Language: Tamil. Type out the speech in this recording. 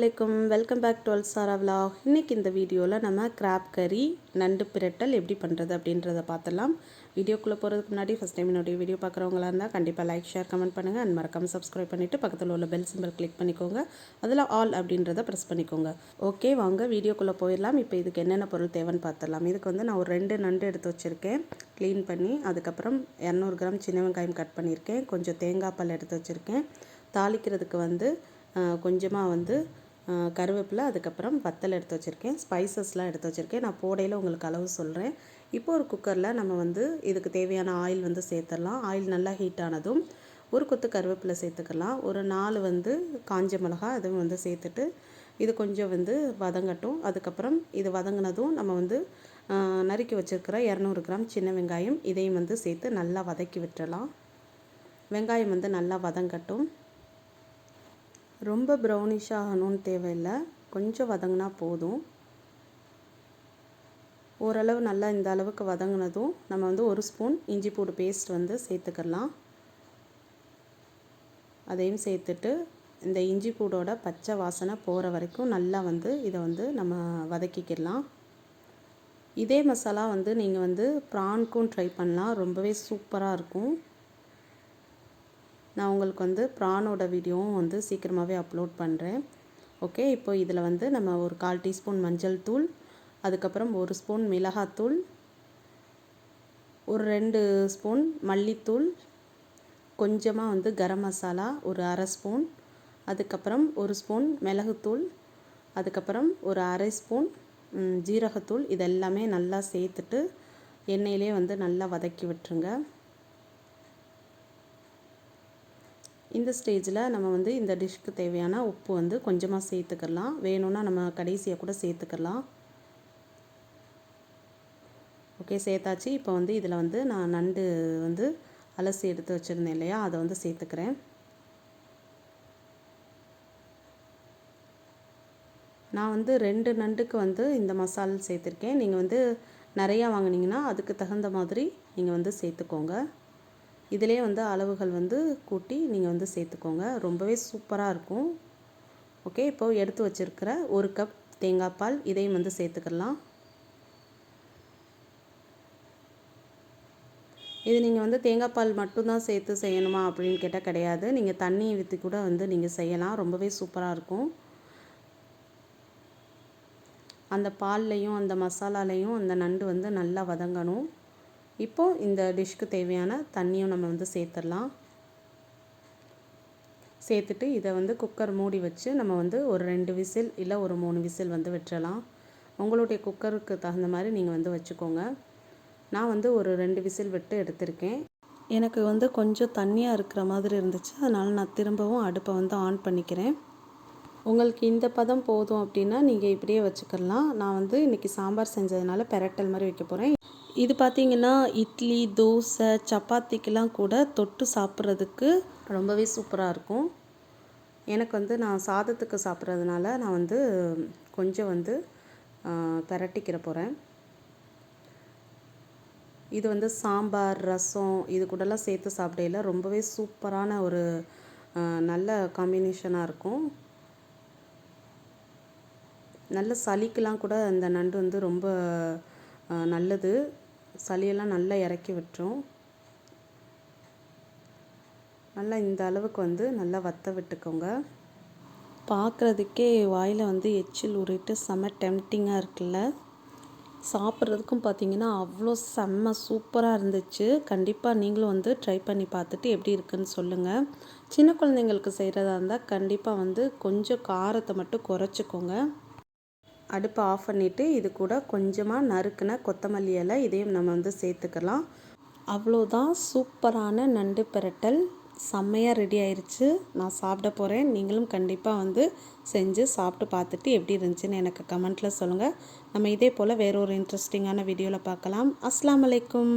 அஸ்ஸலாமுஅலைக்கும் வெல்கம் பேக் டு அல்சாரா விலாக். இன்றைக்கி இந்த வீடியோவில் நம்ம கிராப் கறி நண்டு பிரட்டல் எப்படி பண்ணுறது அப்படின்றத பார்த்துடலாம். வீடியோக்குள்ளே போகிறதுக்கு முன்னாடி ஃபஸ்ட் டைம் என்னுடைய வீடியோ பார்க்குறவங்களா இருந்தால் கண்டிப்பாக லைக் ஷேர் கமெண்ட் பண்ணுங்கள் அண்ட் மறக்காமல் சப்ஸ்கிரைப் பண்ணிவிட்டு பக்கத்தில் உள்ள பெல் சிம்பிள் கிளிக் பண்ணிக்கோங்க. அதில் ஆல் அப்படின்றத ப்ரெஸ் பண்ணிக்கோங்க. ஓகே, வாங்க வீடியோக்குள்ளே போயிடலாம். இப்போ இதுக்கு என்னென்ன பொருள் தேவைன்னு பார்த்துடலாம். இதுக்கு வந்து நான் ஒரு 2 நண்டு எடுத்து வச்சுருக்கேன் க்ளீன் பண்ணி. அதுக்கப்புறம் 200 கிராம் சின்ன வெங்காயம் கட் பண்ணியிருக்கேன். கொஞ்சம் தேங்காய் பால் எடுத்து வச்சுருக்கேன். தாளிக்கிறதுக்கு வந்து கொஞ்சமாக வந்து கருவேப்பிலை, அதுக்கப்புறம் வத்தல் எடுத்து வச்சுருக்கேன். ஸ்பைசஸ்லாம் எடுத்து வச்சுருக்கேன். நான் போடையில் உங்களுக்கு அளவு சொல்கிறேன். இப்போ ஒரு குக்கரில் நம்ம வந்து இதுக்கு தேவையான ஆயில் வந்து சேர்த்துடலாம். ஆயில் நல்லா ஹீட் ஆனதும் ஒரு கொத்து கருவேப்பிலை சேர்த்துக்கலாம். ஒரு 4 வந்து காஞ்ச மிளகா அதுவும் வந்து சேர்த்துட்டு இது கொஞ்சம் வந்து வதங்கட்டும். அதுக்கப்புறம் இது வதங்கினதும் நம்ம வந்து நறுக்கி வச்சுருக்கிற 200 கிராம் சின்ன வெங்காயம் இதையும் வந்து சேர்த்து நல்லா வதக்கி விட்டுறலாம். வெங்காயம் வந்து நல்லா வதங்கட்டும். ரொம்ப ப்ரௌனிஷ் ஆகணும்னு தேவையில்லை, கொஞ்சம் வதங்கினா போதும். ஓரளவு நல்லா இந்த அளவுக்கு வதங்கினதும் நம்ம வந்து 1 ஸ்பூன் இஞ்சி பூண்டு பேஸ்ட் வந்து சேர்த்துக்கலாம். அதையும் சேர்த்துட்டு இந்த இஞ்சி பூடோட பச்சை வாசனை போகிற வரைக்கும் நல்லா வந்து இதை வந்து நம்ம வதக்கிக்கலாம். இதே மசாலா வந்து நீங்கள் வந்து ப்ரான்க்கும் ட்ரை பண்ணலாம், ரொம்பவே சூப்பராக இருக்கும். நான் உங்களுக்கு வந்து ப்ரானோட வீடியோவும் வந்து சீக்கிரமாகவே அப்லோட் பண்ணுறேன். ஓகே, இப்போ இதில் வந்து நம்ம ஒரு 1/4 டீஸ்பூன் மஞ்சள் தூள், அதுக்கப்புறம் 1 ஸ்பூன் மிளகாத்தூள், ஒரு 2 ஸ்பூன் மல்லித்தூள், கொஞ்சமாக வந்து கரம் மசாலா ஒரு 1/2 ஸ்பூன், அதுக்கப்புறம் 1 ஸ்பூன் மிளகுத்தூள், அதுக்கப்புறம் ஒரு 1/2 ஸ்பூன் ஜீரகத்தூள், இதெல்லாமே நல்லா சேர்த்துட்டு எண்ணெயிலே வந்து நல்லா வதக்கி விட்டுருங்க. இந்த ஸ்டேஜில் நம்ம வந்து இந்த டிஷ்க்கு தேவையான உப்பு வந்து கொஞ்சமாக சேர்த்துக்கலாம். வேணும்னா நம்ம கடைசியாக கூட சேர்த்துக்கலாம். ஓகே, சேர்த்தாச்சு. இப்போ வந்து இதில் வந்து நான் நண்டு வந்து அலசி எடுத்து வச்சுருந்தேன் இல்லையா, அதை வந்து சேர்த்துக்கிறேன். நான் வந்து 2 நண்டுக்கு வந்து இந்த மசாலா சேர்த்துருக்கேன். நீங்கள் வந்து நிறையா வாங்கினீங்கன்னா அதுக்கு தகுந்த மாதிரி நீங்கள் வந்து சேர்த்துக்கோங்க. இதிலே வந்து அளவுகள் வந்து கூட்டி நீங்கள் வந்து சேர்த்துக்கோங்க. ரொம்பவே சூப்பராக இருக்கும். ஓகே, இப்போது எடுத்து வச்சுருக்கிற 1 கப் தேங்காய் பால் இதையும் வந்து சேர்த்துக்கலாம். இது நீங்கள் வந்து தேங்காய் பால் மட்டும்தான் சேர்த்து செய்யணுமா அப்படின்னு கேட்டால் கிடையாது. நீங்கள் தண்ணியை ஊற்றி கூட வந்து நீங்கள் செய்யலாம். ரொம்பவே சூப்பராக இருக்கும். அந்த பால்லையும் அந்த மசாலாலையும் அந்த நண்டு வந்து நல்லா வதங்கணும். இப்போது இந்த டிஷ்க்கு தேவையான தண்ணியும் நம்ம வந்து சேர்த்துடலாம். சேர்த்துட்டு இதை வந்து குக்கர் மூடி வச்சு நம்ம வந்து ஒரு 2 விசில் இல்லை ஒரு 3 விசில் வந்து விட்டுறலாம். உங்களுடைய குக்கருக்கு தகுந்த மாதிரி நீங்கள் வந்து வச்சுக்கோங்க. நான் வந்து ஒரு 2 விசில் விட்டு எடுத்திருக்கேன். எனக்கு வந்து கொஞ்சம் தண்ணியாக இருக்கிற மாதிரி இருந்துச்சு, அதனால் நான் திரும்பவும் அடுப்பை வந்து ஆன் பண்ணிக்கிறேன். உங்களுக்கு இந்த பதம் போதும் அப்படின்னா நீங்கள் இப்படியே வச்சுக்கலாம். நான் வந்து இன்றைக்கி சாம்பார் செஞ்சதுனால பிரட்டல் மாதிரி வைக்க போகிறேன். இது பார்த்திங்கன்னா இட்லி, தோசை, சப்பாத்திக்கெலாம் கூட தொட்டு சாப்பிட்றதுக்கு ரொம்பவே சூப்பராக இருக்கும். எனக்கு வந்து நான் சாதத்துக்கு சாப்பிட்றதுனால நான் வந்து கொஞ்சம் வந்து பிரட்டிக்கிற போகிறேன். இது வந்து சாம்பார், ரசம் இது கூடலாம் சேர்த்து சாப்பிடையில ரொம்பவே சூப்பரான ஒரு நல்ல காம்பினேஷனாக இருக்கும். நல்ல சளிக்கெலாம் கூட இந்த நண்டு வந்து ரொம்ப நல்லது. சளியெல்லாம் நல்லா இறக்கி விட்டுரும். நல்லா இந்த அளவுக்கு வந்து நல்லா வற்ற விட்டுக்கோங்க. பார்க்குறதுக்கே வாயில் வந்து எச்சில் ஊறிட்டு செம்ம டெம்டிங்காக இருக்குல்ல. சாப்பிட்றதுக்கும் பார்த்திங்கன்னா அவ்வளோ செம்ம சூப்பராக இருந்துச்சு. கண்டிப்பாக நீங்களும் வந்து ட்ரை பண்ணி பார்த்துட்டு எப்படி இருக்குன்னு சொல்லுங்கள். சின்ன குழந்தைங்களுக்கு செய்கிறதா இருந்தால் கண்டிப்பாக வந்து கொஞ்சம் காரத்தை மட்டும் குறைச்சிக்கோங்க. அடுப்பை ஆஃப் பண்ணிவிட்டு இது கூட கொஞ்சமாக நறுக்குன கொத்தமல்லி இலை இதையும் நம்ம வந்து சேர்த்துக்கலாம். அவ்வளோதான், சூப்பரான நண்டு பிரட்டல் செம்மையாக ரெடி ஆயிடுச்சு. நான் சாப்பிட போகிறேன். நீங்களும் கண்டிப்பாக வந்து செஞ்சு சாப்பிட்டு பார்த்துட்டு எப்படி இருந்துச்சுன்னு எனக்கு கமெண்ட்டில் சொல்லுங்கள். நம்ம இதே போல் வேற ஒரு இன்ட்ரெஸ்டிங்கான வீடியோவில் பார்க்கலாம். அஸ்ஸலாமு அலைக்கும்.